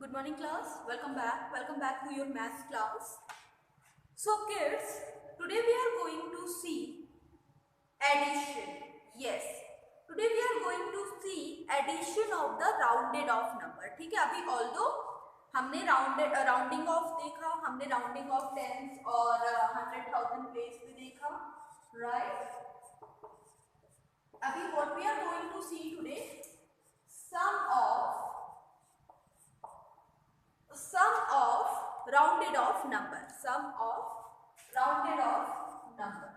Good morning class, welcome back to your maths class. So kids, today we are going to see addition. Yes, today we are going to see addition of the rounded off number. ठीक है, अभी although हमने rounding off देखा, हमने rounding off tense और 100,000 place भी देखा, right? अभी what we are going to see today, sum of rounded off number, sum of rounded off number.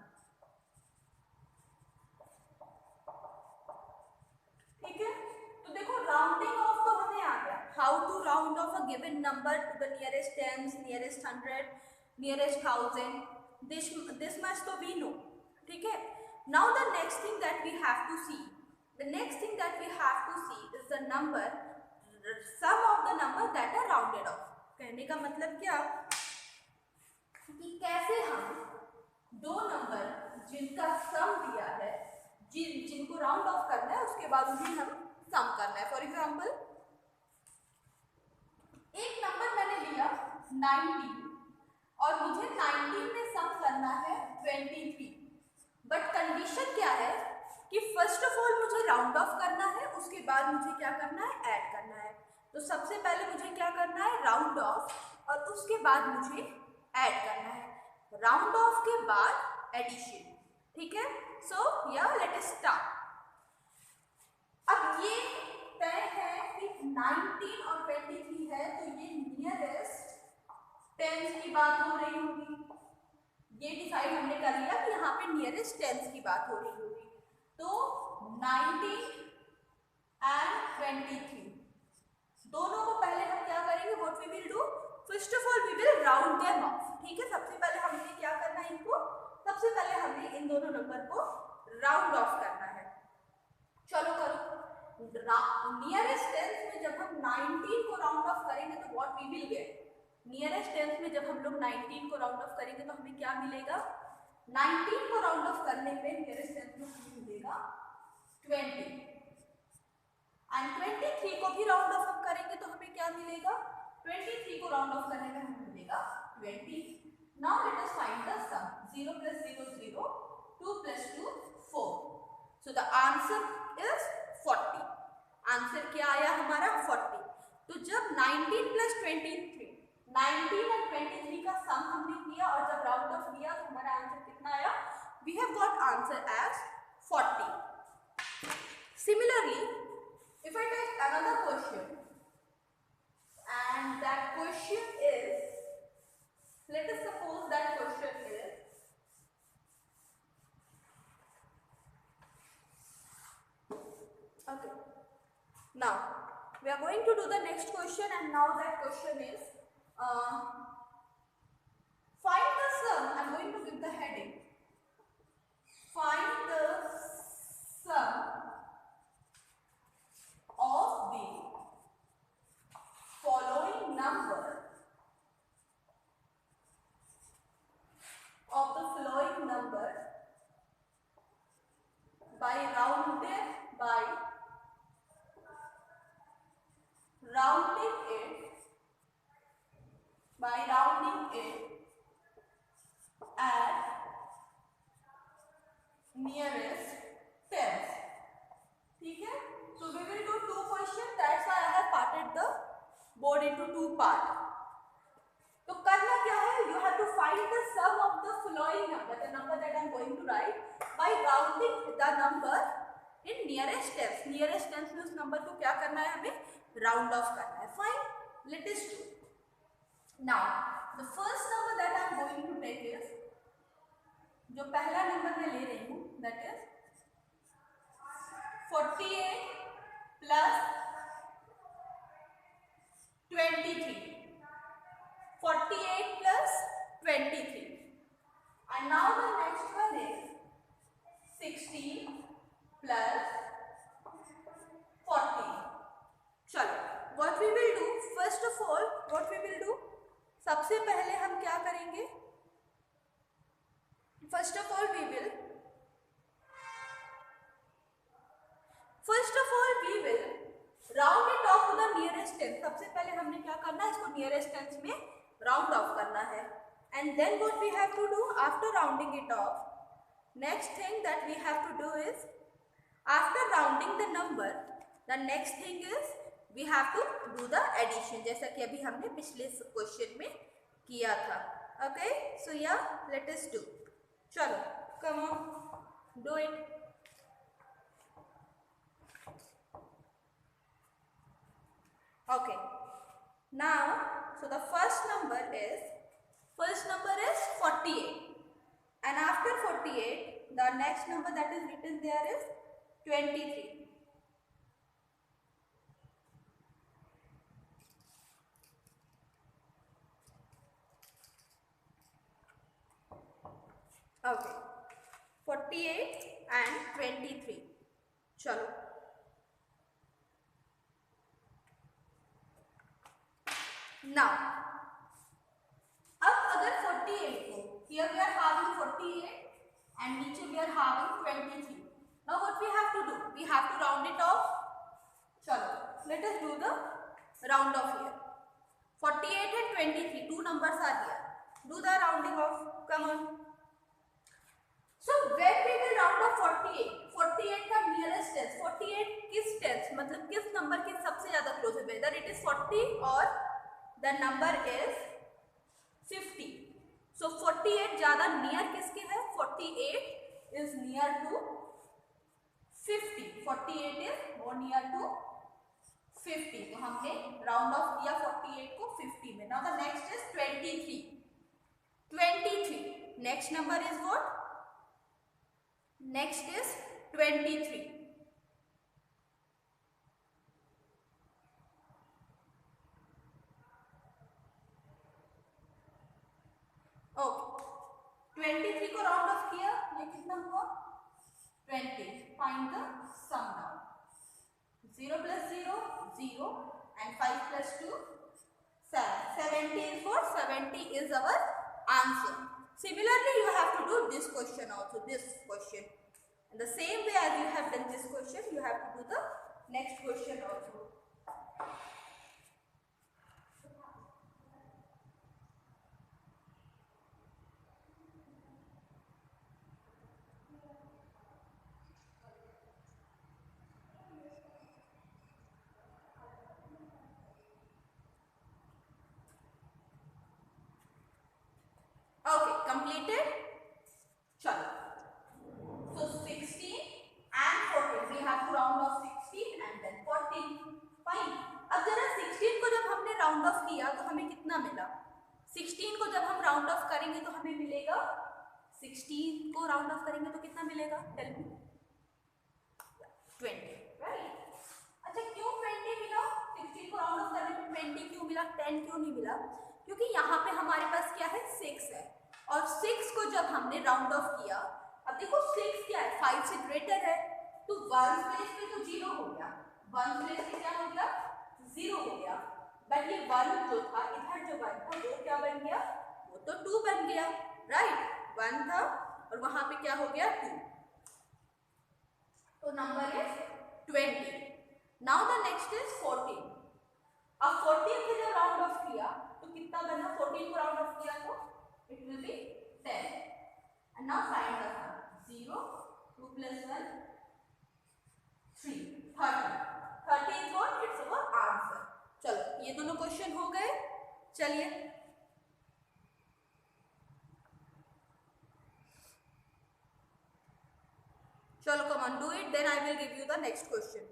ठीक है, तो देखो राउंडिंग ऑफ तो हमें आ गया, how to round off a given number to the nearest tens, nearest 100, nearest 1000. this much तो we know. ठीक है, now the next thing that we have to see, is the number, sum of the number that are rounded off. कहने का मतलब क्या कि कैसे हम दो नंबर जिनका सम दिया है, जिनको राउंड ऑफ करना है, उसके बाद उन्हें हम सम करना है. फॉर एग्जांपल, एक नंबर मैंने लिया 19 और मुझे 19 में सम करना है 23. बट कंडीशन क्या है कि फर्स्ट ऑफ ऑल मुझे राउंड ऑफ करना है, उसके बाद मुझे क्या करना है, ऐड करना है. तो सबसे पहले मुझे क्या करना है, राउंड ऑफ, और उसके बाद मुझे ऐड करना है. राउंड ऑफ के बाद एडिशन. ठीक है, सो या लेट अस स्टार्ट. अब ये तय है कि 19 और 23 है, तो ये नियरेस्ट टेंस की बात हो रही होगी. ये डिसाइड हमने कर लिया कि यहाँ पे नियरेस्ट टेंस की बात हो रही होगी. तो 19 एंड 23 दोनों को पहले हम क्या करेंगे, what we will do, first of all we will round them off. ठीक है, सबसे पहले हमें क्या करना है, इनको सबसे पहले हमें इन दोनों नंबर को राउंड ऑफ करना है. चलो करो. नियरेस्ट टेंस में जब हम 19 को राउंड ऑफ करेंगे तो what we will get, nearest tens में जब हम लोग 19 को राउंड ऑफ करेंगे तो हमें क्या मिलेगा, 19 को राउंड ऑफ करने पे नियरेस्ट टेंस में हमें मिलेगा 20. एंड 23 को भी राउंड ऑफ करेंगे तो हमें क्या मिलेगा, 23 को राउंड ऑफ करने में हमें मिलेगा 20. Now let us find the sum. 0 + 0 0, 2 + 2 4. So the answer is 40. Answer क्या आया हमारा, 40. तो जब 19 + 23, 19 और 23 का सम हमने किया और जब राउंड ऑफ किया तो हमारा आंसर कितना आया, we have got answer as 40. Similarly, if I take another question, and that question is, let us suppose that question is, okay, now we are going to do the next question, and now that question is, find the sum. I am going to give the heading, find the sum of the following number, by rounding it at nearest tens. ठीक है, so we will do two questions. That's why I have parted the board into two parts. तो करना क्या है, you have to find the sum of the following number, the number that I am going to write, by rounding the number in nearest tens. Nearest tens में उस number को क्या करना है, हमें राउंड ऑफ करना है. Fine, let us do. Now the first number that I am going to take is, जो पहला नंबर मैं ले रही हूँ, that is 48 + 23. 48 + 23. And now the next one is 16 + 14. चलो, what we will do, first of all what we will do, सबसे पहले हम क्या करेंगे, first of all we will round it off to the nearest tenth. सबसे पहले हमने क्या करना है, इसको नियरेस्ट टेंथ में राउंड ऑफ करना है। And then what we have to do after rounding it off, next thing that we have to do is after rounding the number, the next thing is we have to do the addition, जैसा कि अभी हमने पिछले question में किया था। Okay, सो या late us do. चलो come on do it. Okay, now so the first number is 48, and after 48 the next number that is written there is 23. Okay, 48 and 23. चलो now अब अगर 48 को here we are having 48 and नीचे we are having 23. Now what we have to do, we have to round it off. चलो let us do the round off here. 48 and 23, two numbers are here. Do the rounding off, come on. So when we will round off 48, 48 का nearest tens, 48 किस tens मतलब किस number के सबसे ज्यादा close है, whether it is 40 or the number is 50. So 48 ज्यादा near किसके है, 48 is near to 50. 48 is more near to 50. तो हमने राउंड ऑफ किया 48 को 50 में. Now the next is 23. 23. Next number is what? Next is 23. Okay, 23 को राउंड ऑफ किया, ये कितना हुआ 20. Find the sum now. 0 plus 0 0 and 5 plus 2 7. 70 is what? 70 is our answer. Similarly, you have to do this question also, this question. In the same way as you have done this question, you have to do the next question also. Okay, completed. Chalo. So 16 and 14. We have to round off 16 and then 14. Fine. अब जरा 16 को जब हमने round off किया तो हमें कितना मिला? 16 को जब हम राउंड ऑफ करेंगे तो हमें मिलेगा, 16 को राउंड ऑफ करेंगे तो कितना मिलेगा? Tell me. 20. राइट. अच्छा, क्यों 20 मिला? 16 को राउंड ऑफ करने पे 20 क्यों मिला? 10 क्यों नहीं मिला? क्योंकि यहाँ पे हमारे पास क्या है, 6 है, और 6 को जब हमने राउंड ऑफ किया, अब देखो 6 क्या है, 5 से ग्रेटर है, तो 1 प्लेस पे तो 0 हो गया, 1 प्लेस पे क्या हो गया, 0 हो गया, बट ये 1 जो था, इधर जो 1 था वो क्या बन गया, वो तो 2 बन गया, राइट. 1 था और वहां पे क्या हो गया, 2. तो number is 20. Now the next is 14. अब 14 से जब राउंड ऑफ किया तो कितना बना, 14 को राउंड ऑफ किया तो it will be 10. And now find the sum. 0, 2 plus 1, 3, 30. 30 is what? It's our answer. चलो, ये दोनों क्वेश्चन हो गए. चलिए चलो, come on, do it, then I will give you the next question.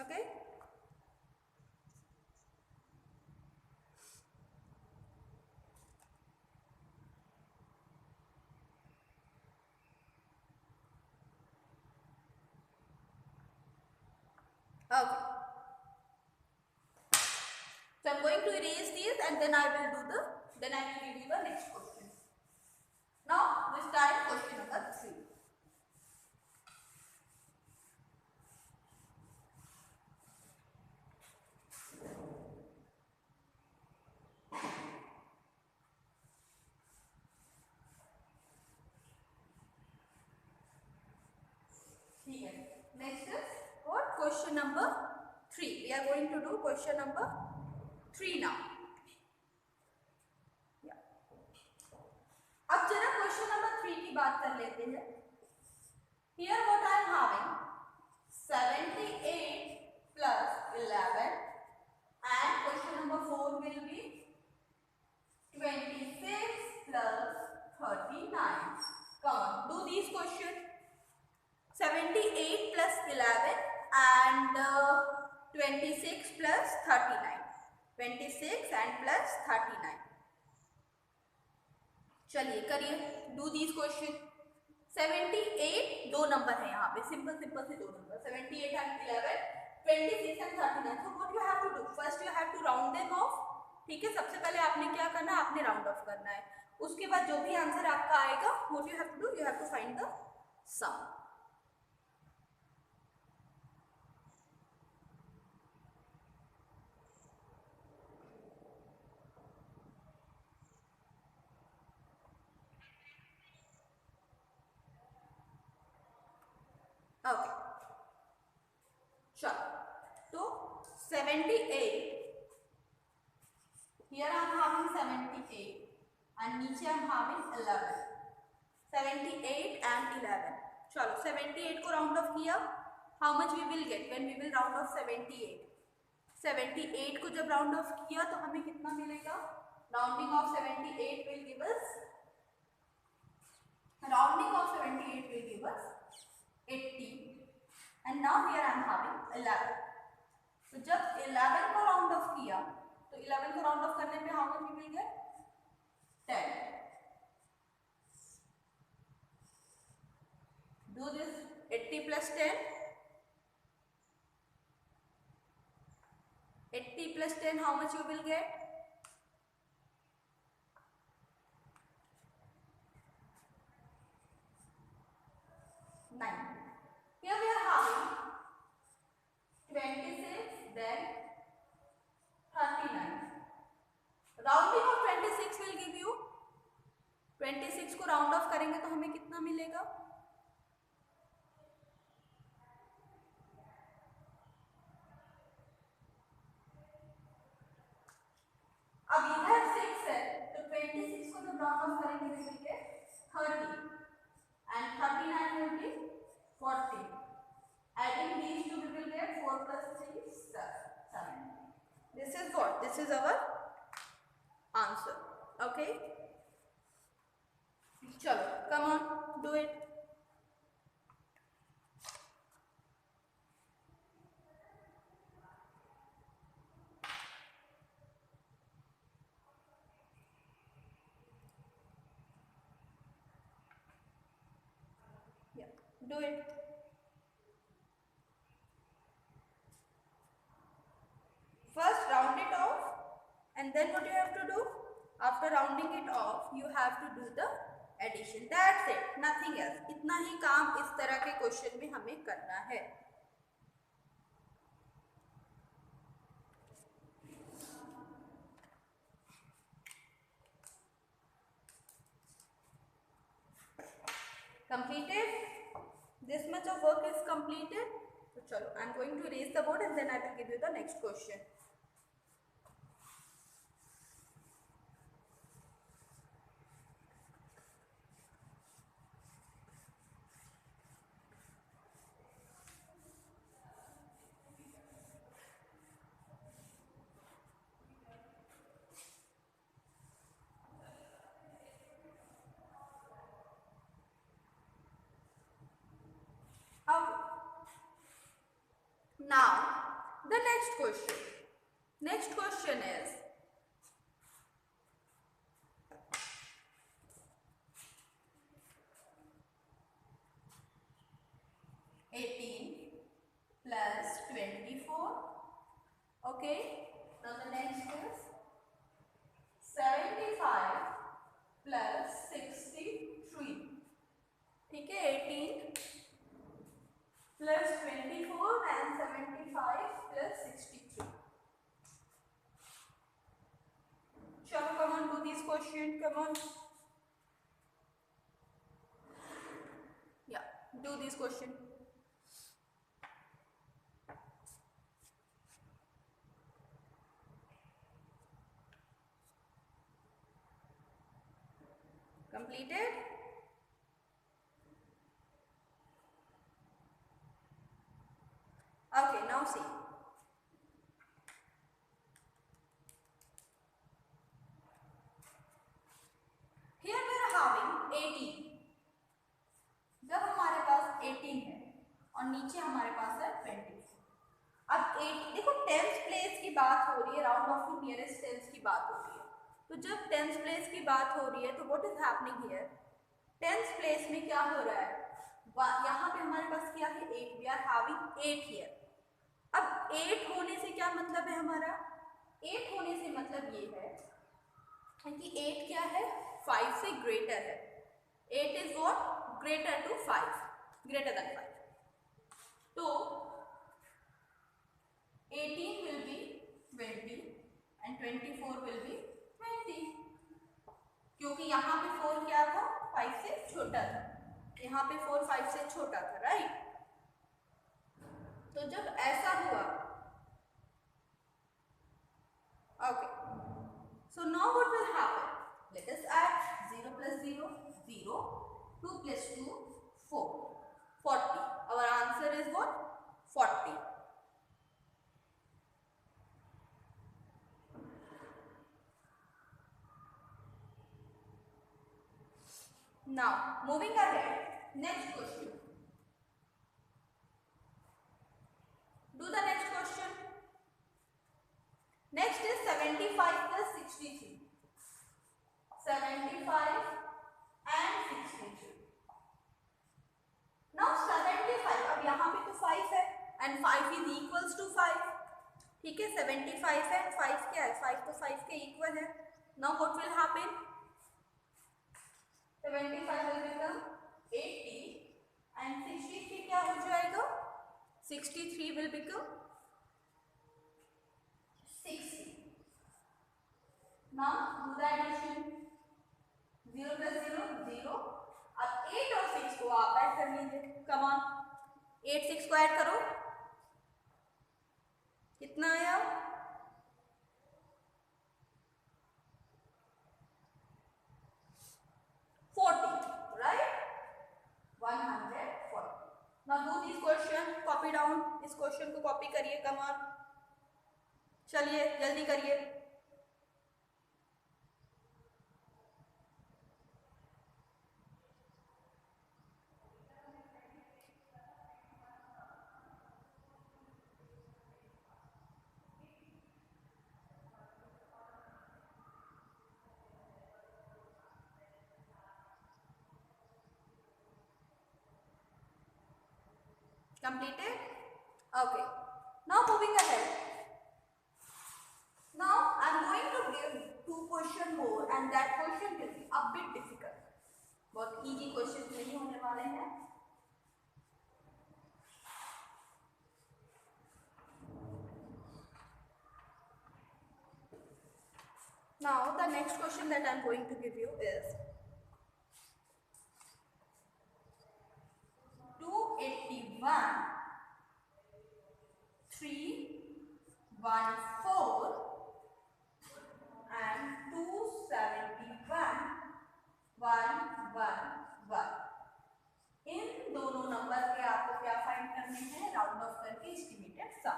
Okay. Okay. So I'm going to erase these and then I will give you the next question. Now we start question number 3. ठीक है, next question number 3. We are going to do question number 3 now. अब जरा question number 3 की बात कर लेते हैं. Here what I am having 78 plus 11 and question number 4 will be 26 plus 39. Come on, do these questions. 78 plus 11 and 26 plus 39. 26 and plus 39. चलिए करिए, do these question. 78 दो नंबर है यहाँ पे, सिंपल सिंपल से दो number 78 and 11, 26 and 39. So what you have to do? First you have to round them off. ठीक है, सबसे पहले आपने क्या करना है, आपने राउंड ऑफ करना है. उसके बाद जो भी आंसर आपका आएगा, what you have to do? You have to find the sum. Okay, चलो. तो 78, here I am having 78 and नीचे I am having 11. 78 and 11. चलो 78 को राउंड ऑफ किया, how much we will get when we will round off 78. 78 को जब round off किया तो हमें कितना मिलेगा? Rounding off 78 will give us, rounding off 78 will give us 80. and now here I am having 11. तो जब 11 को राउंड ऑफ किया तो 11 को राउंड ऑफ करने पे how much we will get? 10. Do this. 80 plus 10. 80 plus 10, how much you will get? 9. Here we are having 26, then 39. Rounding of 26 will give you, 26 को round off करेंगे तो हमें कितना मिलेगा? अब इधर 6 है तो 26 को जब राउंड ऑफ करेंगे तो मिलेंगे 30 and 39 will be 40. Adding these two we will get 4 plus 3 is 7. This is what? This is our answer. Okay? Chalo, come on, do it. Yeah, do it. First round it off and then what you have to do? After rounding it off, you have to do the addition. That's it, nothing else. इतना ही काम इस तरह के question में हमें करना है. Completed? This much of work is completed. So chalo, I am going to erase the board and then I will give you the next question. Now, the next question. Next question is, plus 24. Okay. Now the next is 75 plus 63. ठीक है, 18 plus 24 and 75 plus 63. Chalo, come on, do these questions. Come on. Yeah, do these questions. Completed? Okay, now see. Here we are having 18. जब हमारे पास 18 है और नीचे हमारे पास है 20. अब 8 देखो, 10th प्लेस की बात हो रही है, round of to nearest 10th की बात हो रही है. तो जब 10th प्लेस की बात हो रही है तो what is happening here? 10th place में क्या हो रहा है? यहाँ पे हमारे पास क्या है? 8. We are having 8 here. अब 8 होने से क्या मतलब है हमारा? 8 होने से मतलब ये है कि 8 क्या है? 5 से ग्रेटर है. 8 is what? Greater to 5, greater than 5. तो 18 will be 20 and 24 will be 20. क्योंकि यहाँ पे 4 क्या था? 5 से छोटा था. यहाँ पे 4 5 से छोटा था, राइट? तो जब ऐसा हुआ, okay, so now what will happen? Let us add 0 plus 0, 0, 2 plus 2, 4, 40. Our answer is what? 40. Now, moving ahead, next question. Do the next question. Next is 75 plus 63. 75 and 63. Now 75, अब यहाँ पे तो 5 है and 5 is equals to 5. ठीक है, 75 है and 5 क्या है? 5 तो 5 के इक्वल है. Now what will happen? 75 will become 80 and 63 क्या हो जाएगा? 63 will become 60. Now do the addition. 0 plus 0, 0. अब 8 और 6 को आप ऐड कर लीजिए. कम ऑन, 8 6 को ऐड करो. कितना आया? 40, right? 140. Now do this question, copy down. इस क्वेश्चन को कॉपी करिए. कम ऑन, चलिए जल्दी करिए. Completed? Okay. Now moving ahead. Now I am going to give 2 questions more and that question will be a bit difficult. बहुत easy questions नहीं होने वाले हैं. Now the next question that I am going to give you is 281 314 and 271 111. इन दोनों number के आपको क्या find करने हैं? राउंड ऑफ करके estimated sum.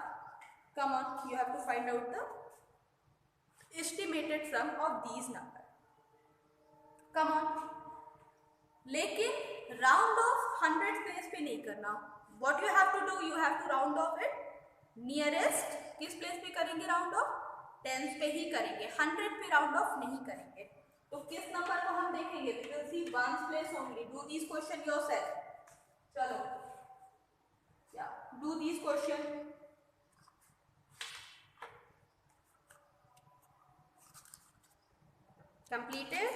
Come on, you have to find out the estimated sum of these number. Come on. लेकिन round off 100 place पे नहीं करना. What you have to do? You have to round off it nearest. किस place पे करेंगे round of? 10 पे ही करेंगे. 100 पे राउंड ऑफ नहीं करेंगे. तो किस नंबर को हम देखेंगे? We will see ones place only. Do this question yourself. चलो, या डू दिस क्वेश्चन. Completed?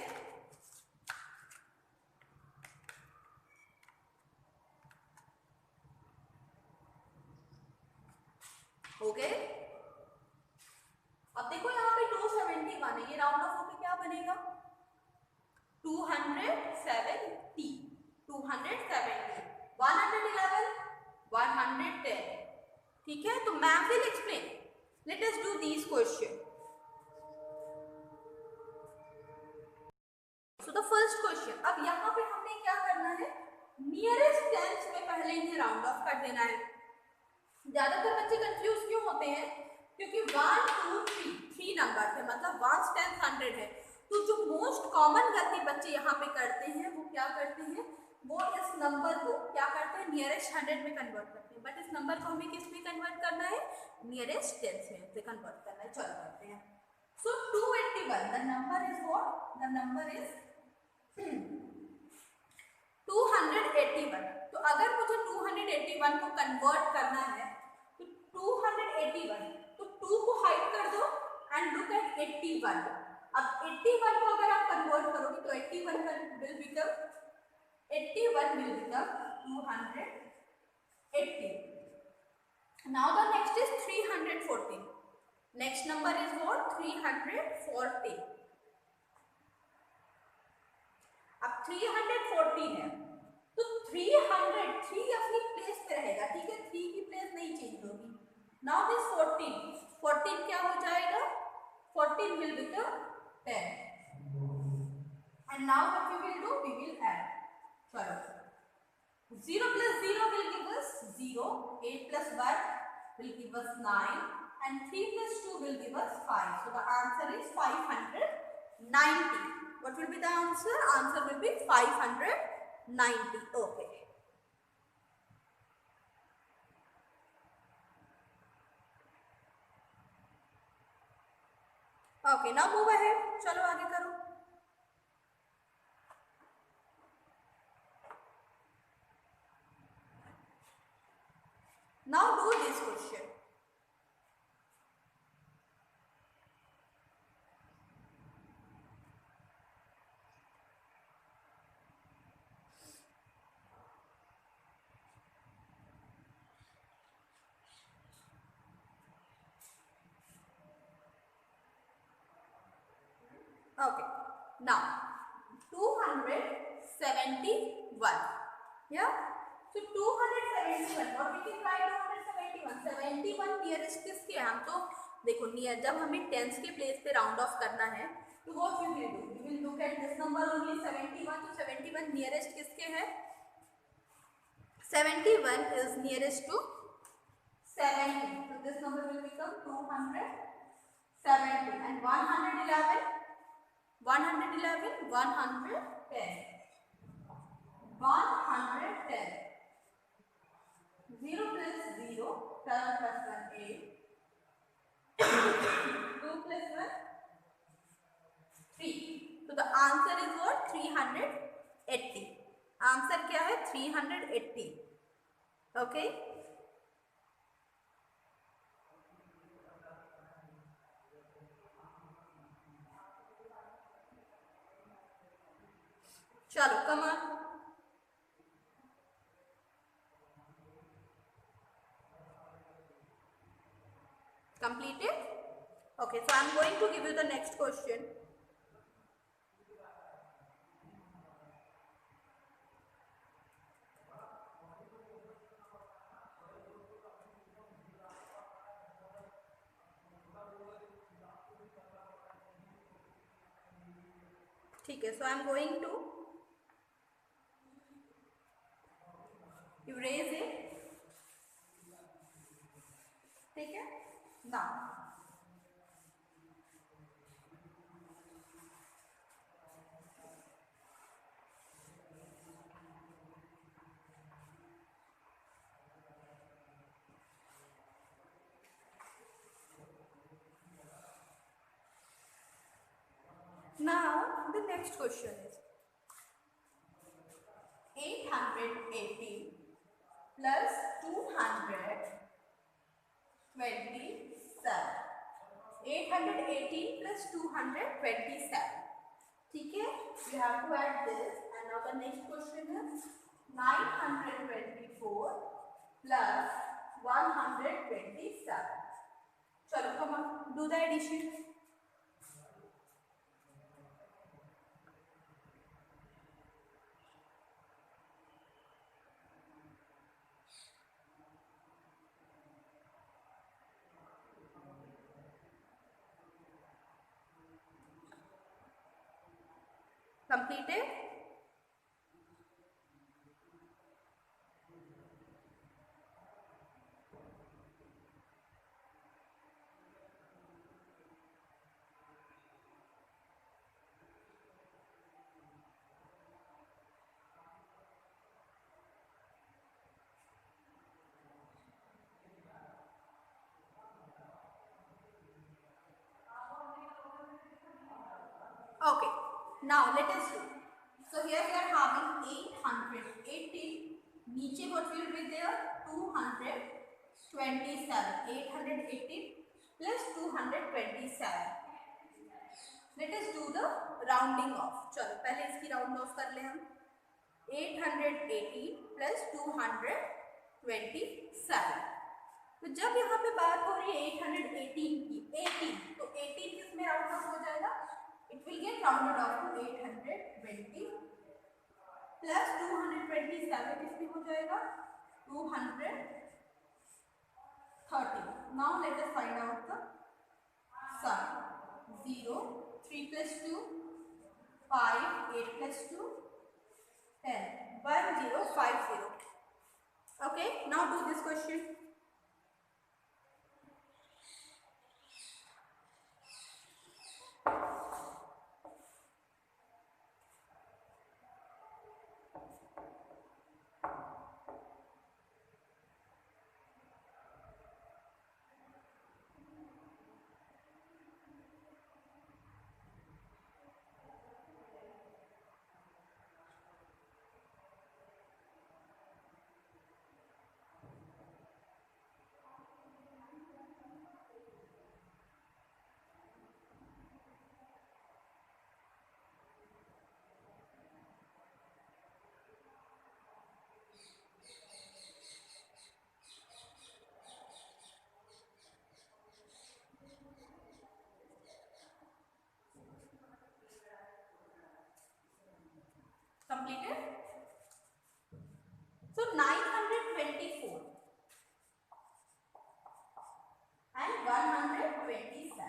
हो गए? अब देखो यहाँ पे 271 है. ये राउंड ऑफ होके क्या बनेगा? 270. 270. 111. 110. ठीक है, तो ma'am will explain. Late us do this question. So the first question, चले इन्हें राउंड ऑफ कर देना है। ज्यादातर बच्चे कंफ्यूज क्यों होते हैं? क्योंकि 1 2 3 नंबर है, मतलब 1 10 100 है। तो जो मोस्ट कॉमन गलती बच्चे यहाँ पे करते हैं वो क्या करते हैं, वो इस नंबर को क्या करते हैं, नियरेस्ट 100 में कन्वर्ट करते हैं। बट इस नंबर को हमें किस में कन्वर्ट करना है, नियरेस्ट टेंस में से कन्वर्ट करना है। चलो करते हैं। सो 281 the number is what, the number is 281। तो अगर मुझे 281 को कन्वर्ट करना है तो 281, तो 2 को हाइड कर दो एंड लुक एट 81। अब 81 को अगर आप कन्वर्ट करोगे तो 81 will become 280। Now the next is 314। Next number is what, 340। अब 314 है तो 303 अपनी प्लेस पे रहेगा, ठीक है, 3 की प्लेस नहीं चेंज होगी। नाउ दिस 14 क्या हो जाएगा, 14 will become 10 and now what we will do, we will add। चलो 0 plus 0 will give us 0, 8 plus 1 will give us 9 and 3 plus 2 will give us 5। so the answer is 590। what will be the answer? Answer will be 590। okay, okay, now move ahead। चलो आगे करो। Now do this question। okay, now 271, yeah, so 271 और we can write 271 nearest किसके है? हम तो देखो near, जब हमें टेंस के प्लेस पे राउंड ऑफ करना है तो what we will do, we will look at this number only 71। तो 71 नियरेस्ट किसके है, 71 is nearest to 70, so this number will become 270 and 111 110 0 plus 0, 7 plus 1 8, 2 plus 1 3। so the answer is what, 380। Answer क्या है, 380। Okay, चलो come on. completed? okay, so I am going to give you the next question। ठीक है, so I am going to erase it, ठीक है। now the next question is 880 plus 227, 818 plus 227, ठीक है, you have to add this। and now the next question is 924 plus 127। चलो come on, do the addition। completed? Now let us do. So here we are having 818. नीचे what will be there? 227. 818 plus 227. Let us do the rounding off. चलो पहले इसकी round of कर ले हम. 818 plus 227. तो जब यहाँ पे बात हो रही है 818 की, 18 तो 18 किसमें राउंड ऑफ हो जाएगा? It will get rounded off to 820 plus 227 किसमें हो जाएगा? 230. Now let us find out the sum. 0, 3 plus 2, 5, 8 plus 2, 10. 1050. Okay, now do this question. Completed? So 924 and 127.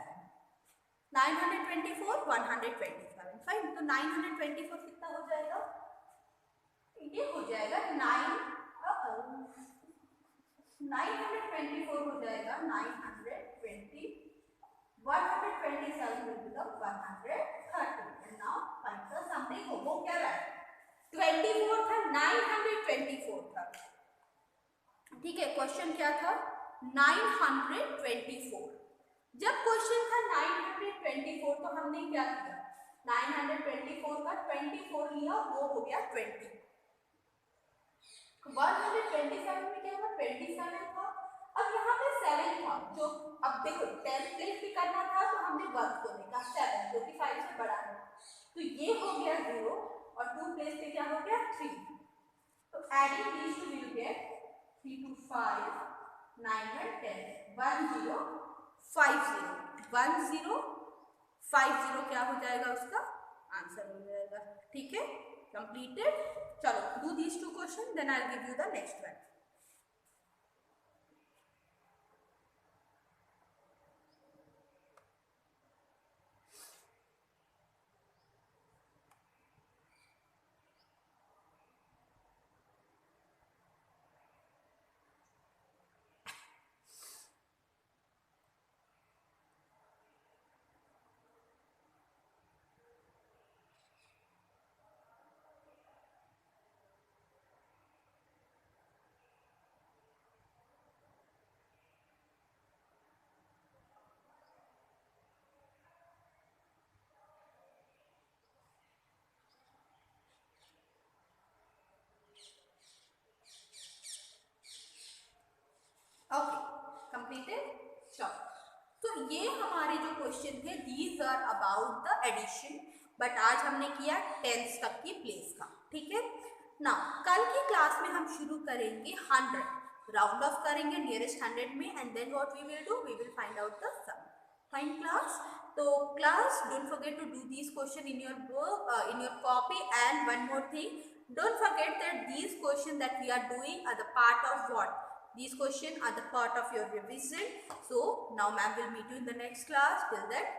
924, 127. Fine. तो 924 कितना हो जाएगा? ये हो जाएगा 924 हो जाएगा 920. 127 will become 130. And now find the something. वो क्या रहा है? 24 था, 924 था. ठीक है, क्वेश्चन क्या था? 924. जब क्वेश्चन था 924 तो हमने क्या किया? 924 का 24 लिया, वो हो गया 20. 127 में क्या हुआ? 27 था. अब यहाँ पे 7 था, जो अब देखो 10 प्लेस भी करना था तो हमने वर्क को देखा 7 जो कि 5 से बड़ा है. तो ये हो गया 0 और 2 प्लेस पे क्या हो गया? 3. तो adding these two will get 3 to 5, 9 and 10. 1050. 1050 क्या हो जाएगा? उसका आंसर हो जाएगा. ठीक है, कंप्लीटेड. चलो do these 2 question, then I will give you the next one. Okay, completed. चलो, तो ये हमारे जो क्वेश्चन थे these are about the addition, but आज हमने किया 10th तक की प्लेस का. ठीक है ना. कल की क्लास में हम शुरू करेंगे 100, राउंड ऑफ करेंगे नियरेस्ट 100 में, and then what we will do, we will find out the sum. Fine class. तो class, don't forget to do this question in your book, in your copy. And one more thing, don't forget that these questions that we are doing are the part of what? These questions are the part of your revision. So now ma'am will meet you in the next class. Till then,